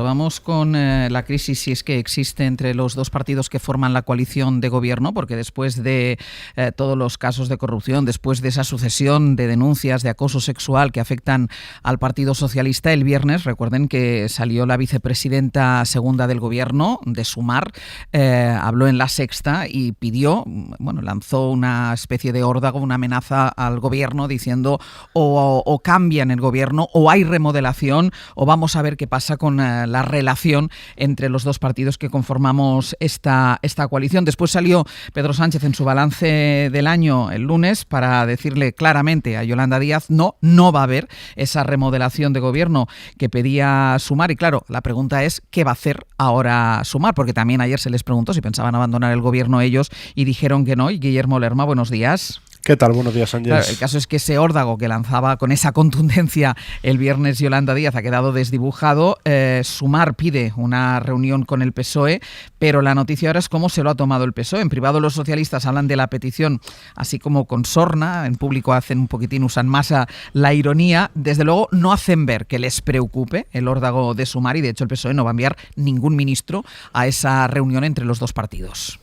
vamos con la crisis, si es que existe, entre los dos partidos que forman la coalición de gobierno, porque después de todos los casos de corrupción, después de esa sucesión de denuncias de acoso sexual que afectan al Partido Socialista, el viernes, recuerden que salió la vicepresidenta segunda del gobierno, de Sumar, habló en La Sexta y pidió, lanzó una especie de órdago, una amenaza al gobierno diciendo o cambian el gobierno o hay remodelación o vamos a ver qué pasa con la relación entre los dos partidos que conformamos esta coalición. Después salió Pedro Sánchez en su balance del año el lunes para decirle claramente a Yolanda Díaz no va a haber esa remodelación de gobierno que pedía Sumar. Y claro, la pregunta es ¿qué va a hacer ahora Sumar? Porque también ayer se les preguntó si pensaban abandonar el gobierno ellos y dijeron que no. Y Guillermo Lerma, buenos días. ¿Qué tal? Buenos días, Ángel. Claro, el caso es que ese órdago que lanzaba con esa contundencia el viernes Yolanda Díaz ha quedado desdibujado. Sumar pide una reunión con el PSOE, pero la noticia ahora es cómo se lo ha tomado el PSOE. En privado los socialistas hablan de la petición así como con sorna, en público hacen un poquitín, usan más la ironía. Desde luego no hacen ver que les preocupe el órdago de Sumar y de hecho el PSOE no va a enviar ningún ministro a esa reunión entre los dos partidos.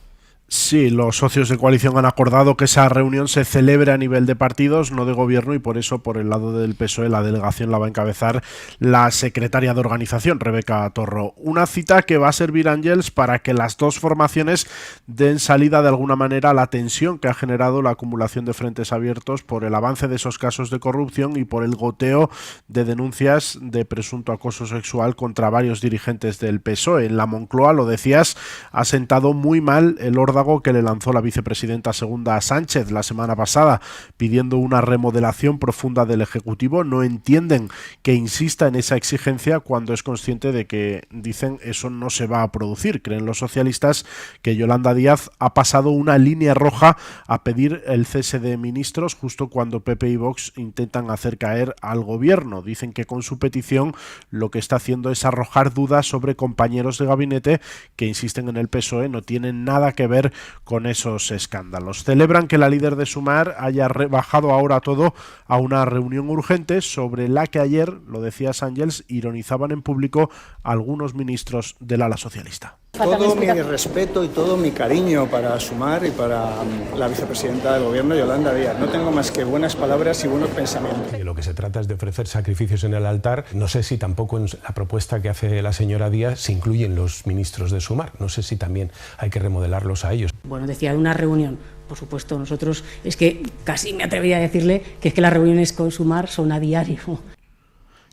Sí, los socios de coalición han acordado que esa reunión se celebre a nivel de partidos, no de gobierno, y por eso, por el lado del PSOE, la delegación la va a encabezar la secretaria de organización, Rebeca Torro. Una cita que va a servir, Ángels, para que las dos formaciones den salida de alguna manera a la tensión que ha generado la acumulación de frentes abiertos por el avance de esos casos de corrupción y por el goteo de denuncias de presunto acoso sexual contra varios dirigentes del PSOE. En la Moncloa, lo decías, ha sentado muy mal el órdago que le lanzó la vicepresidenta segunda a Sánchez la semana pasada, pidiendo una remodelación profunda del Ejecutivo. No entienden que insista en esa exigencia cuando es consciente de que, dicen, eso no se va a producir. Creen los socialistas que Yolanda Díaz ha pasado una línea roja a pedir el cese de ministros justo cuando PP y Vox intentan hacer caer al gobierno. Dicen que con su petición lo que está haciendo es arrojar dudas sobre compañeros de gabinete que, insisten en el PSOE, no tienen nada que ver con esos escándalos. Celebran que la líder de Sumar haya rebajado ahora todo a una reunión urgente sobre la que ayer, lo decía Ángels, ironizaban en público algunos ministros del ala socialista. Todo mi respeto y todo mi cariño para Sumar y para la vicepresidenta del gobierno, Yolanda Díaz. No tengo más que buenas palabras y buenos pensamientos. Y lo que se trata es de ofrecer sacrificios en el altar. No sé si tampoco en la propuesta que hace la señora Díaz se incluyen los ministros de Sumar. No sé si también hay que remodelarlos a ellos. Bueno, decía de una reunión. Por supuesto, nosotros es que casi me atrevería a decirle que es que las reuniones con Sumar son a diario.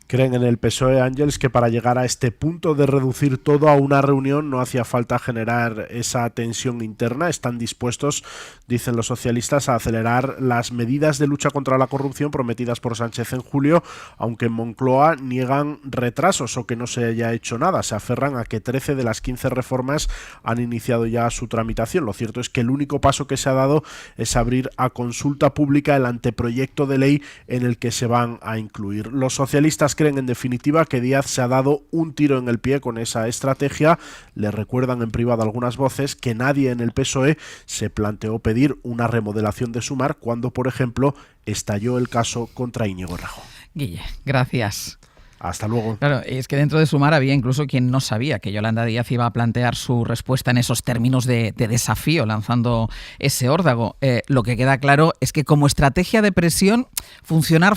Creen en el PSOE, Ángels, que para llegar a este punto de reducir todo a una reunión no hacía falta generar esa tensión interna. Están dispuestos, dicen los socialistas, a acelerar las medidas de lucha contra la corrupción prometidas por Sánchez en julio, aunque en Moncloa niegan retrasos o que no se haya hecho nada. Se aferran a que 13 de las 15 reformas han iniciado ya su tramitación. Lo cierto es que el único paso que se ha dado es abrir a consulta pública el anteproyecto de ley en el que se van a incluir. Los socialistas creen en definitiva que Díaz se ha dado un tiro en el pie con esa estrategia. Le recuerdan en privado algunas voces que nadie en el PSOE se planteó pedir una remodelación de Sumar cuando, por ejemplo, estalló el caso contra Íñigo Errejón. Guille, gracias. Hasta luego. Claro, es que dentro de Sumar había incluso quien no sabía que Yolanda Díaz iba a plantear su respuesta en esos términos de desafío, lanzando ese órdago. Lo que queda claro es que como estrategia de presión, funcionar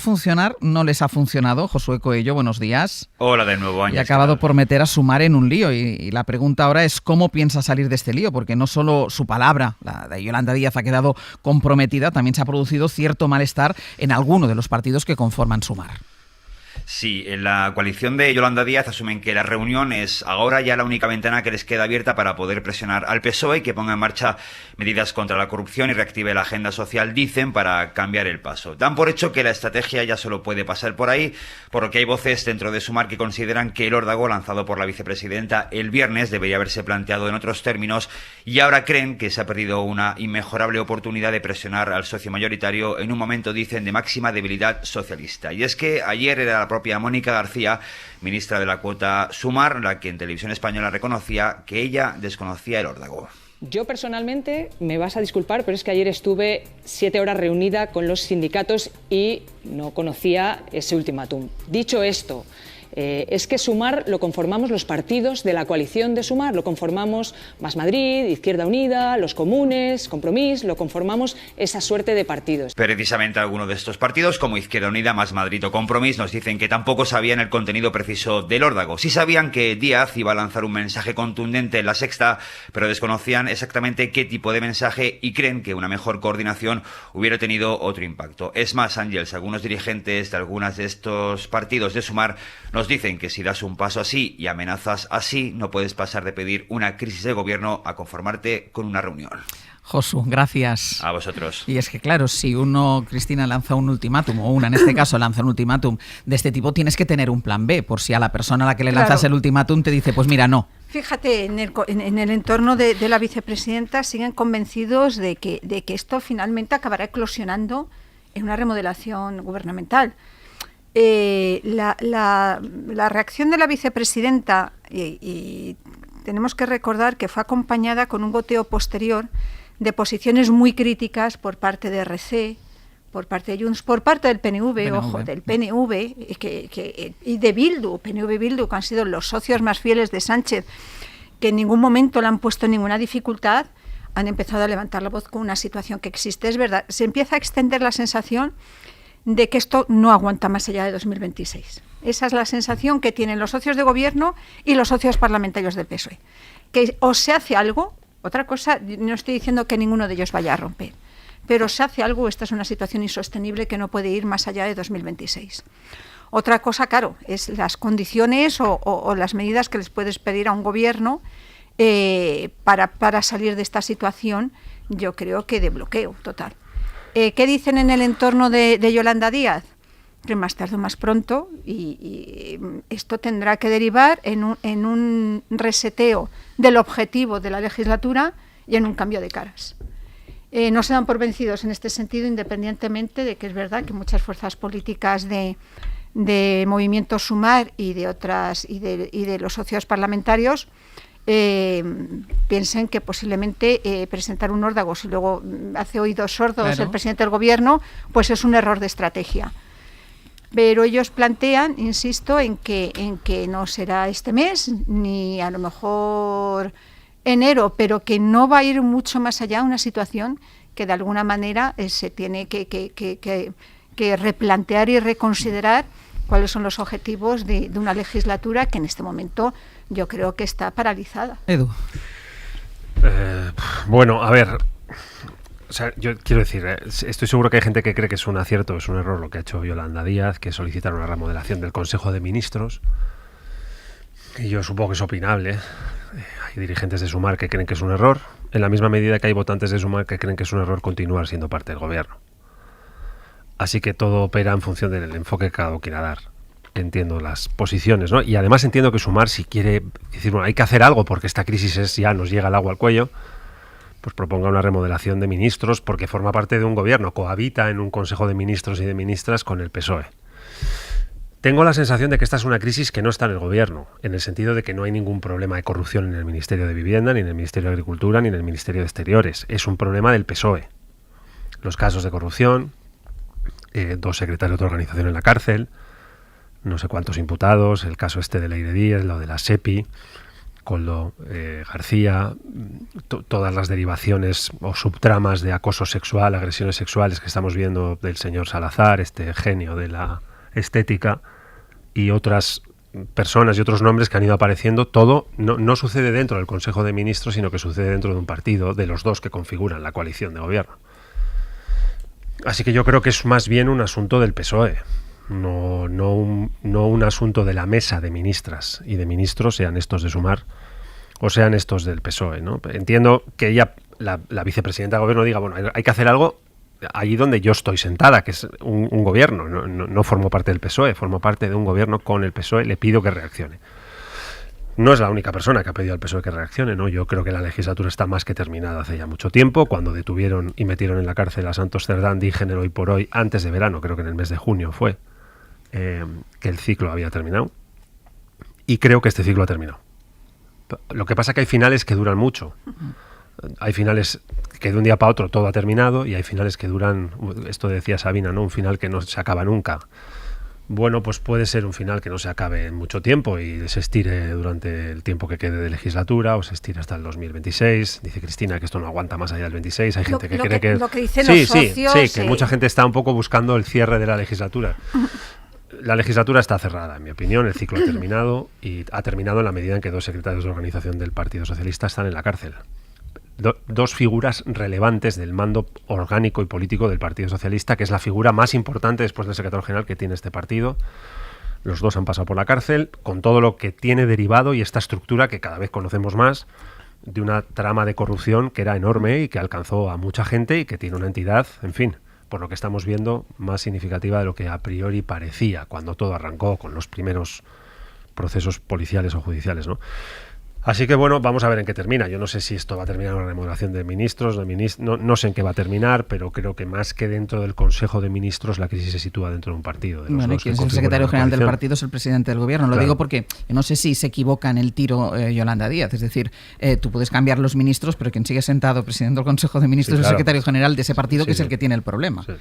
no les ha funcionado. Josué Coello, buenos días. Hola de nuevo, Ángel. Y ha acabado por meter a Sumar en un lío. Y la pregunta ahora es cómo piensa salir de este lío, porque no solo su palabra, la de Yolanda Díaz, ha quedado comprometida, también se ha producido cierto malestar en alguno de los partidos que conforman Sumar. Sí, en la coalición de Yolanda Díaz asumen que la reunión es ahora ya la única ventana que les queda abierta para poder presionar al PSOE, que ponga en marcha medidas contra la corrupción y reactive la agenda social, dicen, para cambiar el paso. Dan por hecho que la estrategia ya solo puede pasar por ahí, por lo que hay voces dentro de Sumar que consideran que el órdago lanzado por la vicepresidenta el viernes debería haberse planteado en otros términos y ahora creen que se ha perdido una inmejorable oportunidad de presionar al socio mayoritario en un momento, dicen, de máxima debilidad socialista. Y es que ayer era la propia Mónica García, ministra de la cuota Sumar, la que en Televisión Española reconocía que ella desconocía el órdago. Yo personalmente, me vas a disculpar, pero es que ayer estuve 7 horas reunida con los sindicatos y no conocía ese ultimátum. Dicho esto, es que Sumar lo conformamos los partidos de la coalición de Sumar, lo conformamos Más Madrid, Izquierda Unida, Los Comunes, Compromís, lo conformamos esa suerte de partidos. Precisamente algunos de estos partidos, como Izquierda Unida, Más Madrid o Compromís, nos dicen que tampoco sabían el contenido preciso del órdago. Sí sabían que Díaz iba a lanzar un mensaje contundente en La Sexta, pero desconocían exactamente qué tipo de mensaje y creen que una mejor coordinación hubiera tenido otro impacto. Es más, Ángels, algunos dirigentes de algunos de estos partidos de Sumar nos dicen que si das un paso así y amenazas así, no puedes pasar de pedir una crisis de gobierno a conformarte con una reunión. Josu, gracias. A vosotros. Y es que claro, si uno, Cristina, lanza un ultimátum, o una en este caso lanza un ultimátum de este tipo, tienes que tener un plan B, por si a la persona a la que le lanzas el ultimátum te dice, pues mira, no. Fíjate, en el entorno de la vicepresidenta siguen convencidos de que esto finalmente acabará eclosionando en una remodelación gubernamental. La reacción de la vicepresidenta, y tenemos que recordar que fue acompañada con un goteo posterior de posiciones muy críticas por parte de RC, por parte de Junts, por parte del PNV. Ojo, del PNV y de Bildu, PNV-Bildu, que han sido los socios más fieles de Sánchez, que en ningún momento le han puesto ninguna dificultad, han empezado a levantar la voz con una situación que existe. Es verdad, se empieza a extender la sensación de que esto no aguanta más allá de 2026. Esa es la sensación que tienen los socios de gobierno y los socios parlamentarios del PSOE. Que o se hace algo, otra cosa, no estoy diciendo que ninguno de ellos vaya a romper, pero se hace algo, esta es una situación insostenible que no puede ir más allá de 2026. Otra cosa, claro, es las condiciones o las medidas que les puedes pedir a un gobierno para salir de esta situación, yo creo que de bloqueo total. ¿Qué dicen en el entorno de Yolanda Díaz? Que más tarde o más pronto, y esto tendrá que derivar en un reseteo del objetivo de la legislatura y en un cambio de caras. No se dan por vencidos en este sentido, independientemente de que es verdad que muchas fuerzas políticas de Movimiento Sumar y de los socios parlamentarios piensen que posiblemente presentar un órdago, si luego hace oídos sordos el presidente del gobierno, pues es un error de estrategia. Pero ellos plantean, insisto, en que no será este mes, ni a lo mejor enero, pero que no va a ir mucho más allá, una situación que de alguna manera se tiene que replantear y reconsiderar cuáles son los objetivos de una legislatura que en este momento yo creo que está paralizada. Edu. Bueno, a ver, o sea, yo quiero decir, estoy seguro que hay gente que cree que es un acierto, es un error lo que ha hecho Yolanda Díaz, que es solicitar una remodelación del Consejo de Ministros, y yo supongo que es opinable. Hay dirigentes de Sumar que creen que es un error, en la misma medida que hay votantes de Sumar que creen que es un error continuar siendo parte del gobierno. Así que todo opera en función del enfoque que cada uno quiera dar. Entiendo las posiciones, ¿no? Y además entiendo que Sumar, si quiere decir, bueno, hay que hacer algo porque esta crisis ya nos llega el agua al cuello, pues proponga una remodelación de ministros porque forma parte de un gobierno, cohabita en un consejo de ministros y de ministras con el PSOE. Tengo la sensación de que esta es una crisis que no está en el gobierno, en el sentido de que no hay ningún problema de corrupción en el Ministerio de Vivienda, ni en el Ministerio de Agricultura, ni en el Ministerio de Exteriores. Es un problema del PSOE. Los casos de corrupción, 2 secretarios de organización en la cárcel, no sé cuántos imputados, el caso este de Leire Díaz, lo de la SEPI, Koldo García, todas las derivaciones o subtramas de acoso sexual, agresiones sexuales que estamos viendo del señor Salazar, este genio de la estética, y otras personas y otros nombres que han ido apareciendo. Todo no sucede dentro del Consejo de Ministros, sino que sucede dentro de un partido, de los dos que configuran la coalición de gobierno. Así que yo creo que es más bien un asunto del PSOE. No un asunto de la mesa de ministras y de ministros, sean estos de Sumar o sean estos del PSOE, ¿no? Entiendo que ella, la vicepresidenta de gobierno, diga, bueno, hay que hacer algo allí donde yo estoy sentada, que es un gobierno. No formo parte del PSOE, formo parte de un gobierno con el PSOE, le pido que reaccione. No es la única persona que ha pedido al PSOE que reaccione, ¿no? Yo creo que la legislatura está más que terminada hace ya mucho tiempo, cuando detuvieron y metieron en la cárcel a Santos Cerdán, Dígenero y por hoy, antes de verano, creo que en el mes de junio fue, que el ciclo había terminado, y creo que este ciclo ha terminado. Lo que pasa es que hay finales que duran mucho. Hay finales que de un día para otro todo ha terminado, y hay finales que duran, esto decía Sabina, ¿no? Un final que no se acaba nunca. bueno, pues puede ser un final que no se acabe en mucho tiempo y se estire durante el tiempo que quede de legislatura, o se estire hasta el 2026. Dice Cristina que esto no aguanta más allá del 26. Hay gente que cree que... Lo que dicen los socios... Sí, que mucha gente está un poco buscando el cierre de la legislatura. La legislatura está cerrada, en mi opinión. El ciclo ha terminado, y ha terminado en la medida en que 2 secretarios de organización del Partido Socialista están en la cárcel. 2 figuras relevantes del mando orgánico y político del Partido Socialista, que es la figura más importante después del secretario general que tiene este partido. Los 2 han pasado por la cárcel, con todo lo que tiene derivado y esta estructura que cada vez conocemos más, de una trama de corrupción que era enorme y que alcanzó a mucha gente y que tiene una entidad, en fin, por lo que estamos viendo, más significativa de lo que a priori parecía cuando todo arrancó con los primeros procesos policiales o judiciales, ¿no? Así que bueno, vamos a ver en qué termina. Yo no sé si esto va a terminar en una remodelación de ministros, no sé en qué va a terminar, pero creo que más que dentro del Consejo de Ministros, la crisis se sitúa dentro de un partido. Bueno, y quien es el secretario general del partido es el presidente del gobierno. Lo digo porque no sé si se equivoca en el tiro Yolanda Díaz. Es decir, tú puedes cambiar los ministros, pero quien sigue sentado presidente del Consejo de Ministros es el secretario general de ese partido, que es el que tiene el problema. Sí.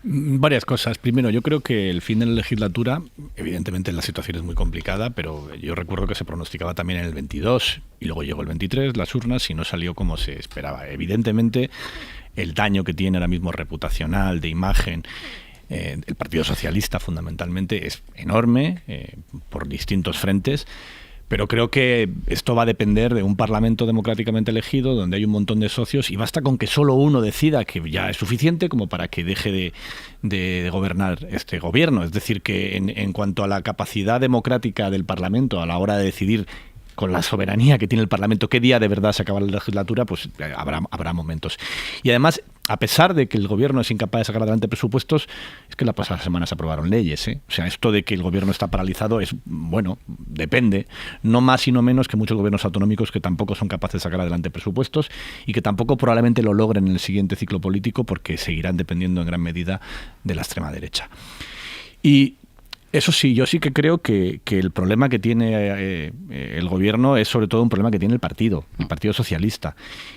Varias cosas. Primero, yo creo que el fin de la legislatura, evidentemente la situación es muy complicada, pero yo recuerdo que se pronosticaba también en el 22 y luego llegó el 23, las urnas, y no salió como se esperaba. Evidentemente, el daño que tiene ahora mismo reputacional, de imagen, el Partido Socialista fundamentalmente es enorme por distintos frentes. Pero creo que esto va a depender de un Parlamento democráticamente elegido, donde hay un montón de socios, y basta con que solo uno decida que ya es suficiente como para que deje de gobernar este gobierno. Es decir, que en cuanto a la capacidad democrática del Parlamento a la hora de decidir con la soberanía que tiene el Parlamento qué día de verdad se acaba la legislatura, pues habrá momentos. Y además, a pesar de que el gobierno es incapaz de sacar adelante presupuestos, es que la pasada semana se aprobaron leyes, ¿eh? O sea, esto de que el gobierno está paralizado es, bueno, depende, no más y no menos que muchos gobiernos autonómicos que tampoco son capaces de sacar adelante presupuestos y que tampoco probablemente lo logren en el siguiente ciclo político, porque seguirán dependiendo en gran medida de la extrema derecha. Y eso sí, yo sí que creo que el problema que tiene el gobierno es sobre todo un problema que tiene el Partido Socialista.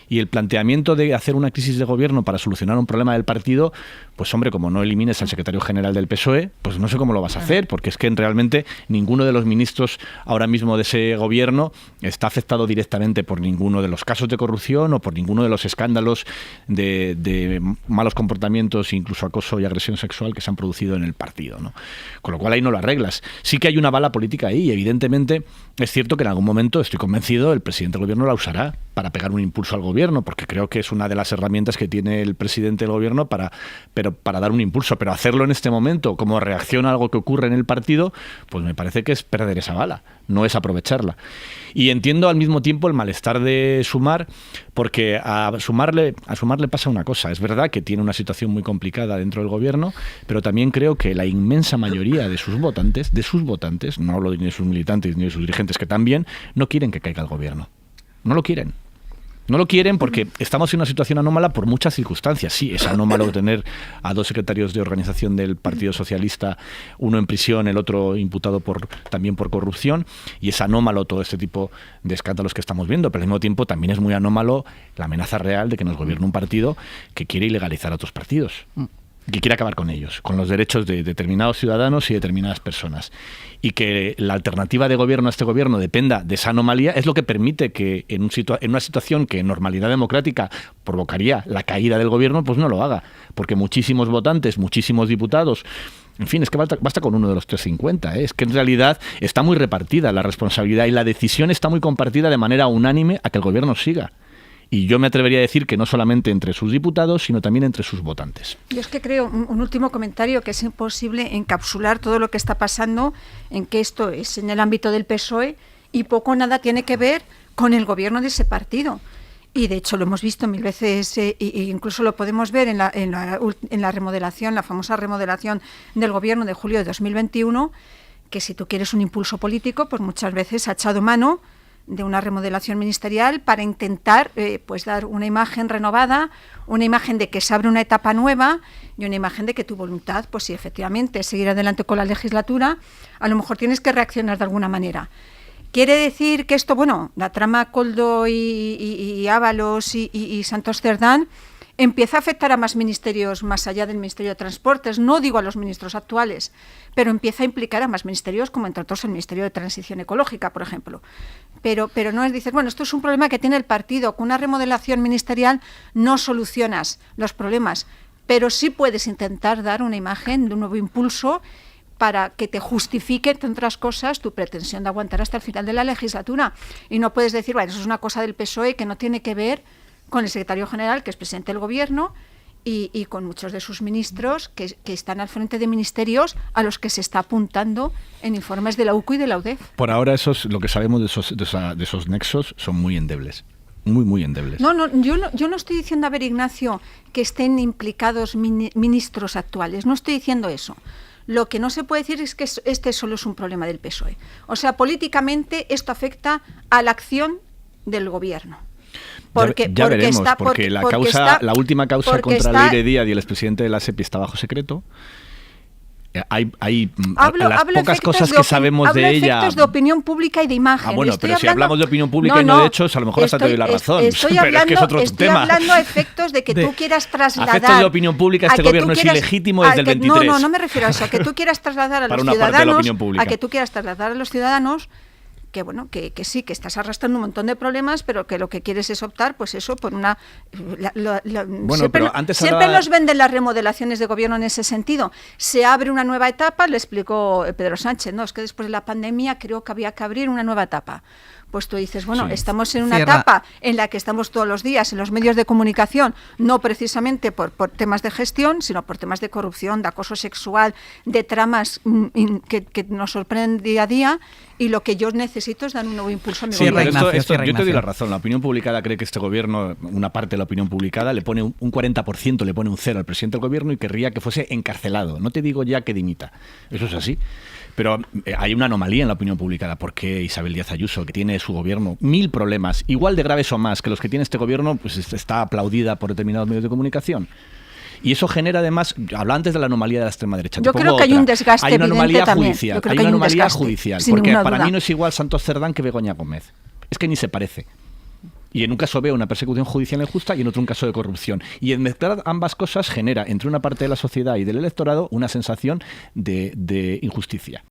Y el planteamiento de hacer una crisis de gobierno para solucionar un problema del partido, pues hombre, como no elimines al secretario general del PSOE, pues no sé cómo lo vas a hacer, porque es que realmente ninguno de los ministros ahora mismo de ese gobierno está afectado directamente por ninguno de los casos de corrupción o por ninguno de los escándalos de malos comportamientos, incluso acoso y agresión sexual que se han producido en el partido, ¿no? Con lo cual ahí no lo arreglas. Sí que hay una bala política ahí y evidentemente es cierto que en algún momento, estoy convencido, el presidente del gobierno la usará para pegar un impulso al gobierno, porque creo que es una de las herramientas que tiene el presidente del gobierno para dar un impulso, pero hacerlo en este momento como reacción a algo que ocurre en el partido, pues me parece que es perder esa bala, no es aprovecharla. Y entiendo al mismo tiempo el malestar de Sumar, porque a Sumar le pasa una cosa. Es verdad que tiene una situación muy complicada dentro del gobierno, pero también creo que la inmensa mayoría de sus votantes, no hablo ni de sus militantes ni de sus dirigentes, que también no quieren que caiga el gobierno. No lo quieren. No lo quieren porque estamos en una situación anómala por muchas circunstancias. Sí, es anómalo tener a 2 secretarios de organización del Partido Socialista, uno en prisión, el otro imputado también por corrupción, y es anómalo todo este tipo de escándalos que estamos viendo, pero al mismo tiempo también es muy anómalo la amenaza real de que nos gobierne un partido que quiere ilegalizar a otros partidos, que quiere acabar con ellos, con los derechos de determinados ciudadanos y determinadas personas. Y que la alternativa de gobierno a este gobierno dependa de esa anomalía es lo que permite que en una situación que en normalidad democrática provocaría la caída del gobierno, pues no lo haga. Porque muchísimos votantes, muchísimos diputados, en fin, es que basta con uno de los 350, ¿eh? Es que en realidad está muy repartida la responsabilidad y la decisión está muy compartida de manera unánime a que el gobierno siga. Y yo me atrevería a decir que no solamente entre sus diputados, sino también entre sus votantes. Yo es que creo, un último comentario, que es imposible encapsular todo lo que está pasando en que esto es en el ámbito del PSOE y poco o nada tiene que ver con el gobierno de ese partido. Y de hecho lo hemos visto 1000 veces e incluso lo podemos ver en la remodelación, la famosa remodelación del gobierno de julio de 2021, que si tú quieres un impulso político, pues muchas veces ha echado mano de una remodelación ministerial para intentar pues dar una imagen renovada, una imagen de que se abre una etapa nueva y una imagen de que tu voluntad, pues sí, efectivamente, seguir adelante con la legislatura, a lo mejor tienes que reaccionar de alguna manera. ¿Quiere decir que esto, bueno, la trama Koldo y Ábalos y Santos Cerdán empieza a afectar a más ministerios más allá del Ministerio de Transportes, no digo a los ministros actuales, pero empieza a implicar a más ministerios, como entre otros el Ministerio de Transición Ecológica, por ejemplo. Pero no es decir, bueno, esto es un problema que tiene el partido, con una remodelación ministerial no solucionas los problemas, pero sí puedes intentar dar una imagen de un nuevo impulso para que te justifique, entre otras cosas, tu pretensión de aguantar hasta el final de la legislatura. Y no puedes decir, bueno, eso es una cosa del PSOE que no tiene que ver con el secretario general, que es presidente del Gobierno, y con muchos de sus ministros que están al frente de ministerios a los que se está apuntando en informes de la UCO y de la UDEF. Por ahora, lo que sabemos de esos nexos son muy endebles. Muy endebles. No, yo no estoy diciendo, a ver, Ignacio, que estén implicados ministros actuales. No estoy diciendo eso. Lo que no se puede decir es que este solo es un problema del PSOE. O sea, políticamente esto afecta a la acción del Gobierno. Ya veremos, porque la última causa contra Leire Díaz y el expresidente de la SEPI está bajo secreto. Hay las pocas cosas que sabemos de ella. Efectos de opinión pública y de imagen. Bueno, pero si hablamos de opinión pública y no de hechos, a lo mejor hasta te doy la razón. Pero es que es otro tema. Estoy hablando a efectos de que tú quieras trasladar. Efectos de opinión pública, este gobierno es ilegítimo desde el 23. No me refiero a eso. A que tú quieras trasladar a los ciudadanos. A que tú quieras trasladar a los ciudadanos que bueno, que sí, que estás arrastrando un montón de problemas, pero que lo que quieres es optar, pues eso, por una... siempre nos venden las remodelaciones de gobierno en ese sentido. Se abre una nueva etapa, le explicó Pedro Sánchez, no, es que después de la pandemia creo que había que abrir una nueva etapa. Pues tú dices, bueno, estamos en una etapa en la que estamos todos los días en los medios de comunicación, no precisamente por temas de gestión, sino por temas de corrupción, de acoso sexual, de tramas que nos sorprenden día a día, y lo que yo necesito es dar un nuevo impulso a mi gobierno. Yo te doy la razón. La opinión publicada cree que este gobierno, una parte de la opinión publicada, le pone un 40%, le pone un 0 al presidente del gobierno y querría que fuese encarcelado. No te digo ya que dimita. Eso es así. Pero hay una anomalía en la opinión publicada. ¿Por qué Isabel Díaz Ayuso, que tiene su gobierno 1000 problemas, igual de graves o más que los que tiene este gobierno, pues está aplaudida por determinados medios de comunicación? Y eso genera, además, hablaba antes de la anomalía de la extrema derecha. Yo creo que hay un desgaste evidente también. Hay una anomalía judicial. Porque para duda. mí no es igual Santos Cerdán que Begoña Gómez. Es que ni se parece. Y en un caso veo una persecución judicial injusta y en otro un caso de corrupción. Y en mezclar ambas cosas genera entre una parte de la sociedad y del electorado una sensación de injusticia.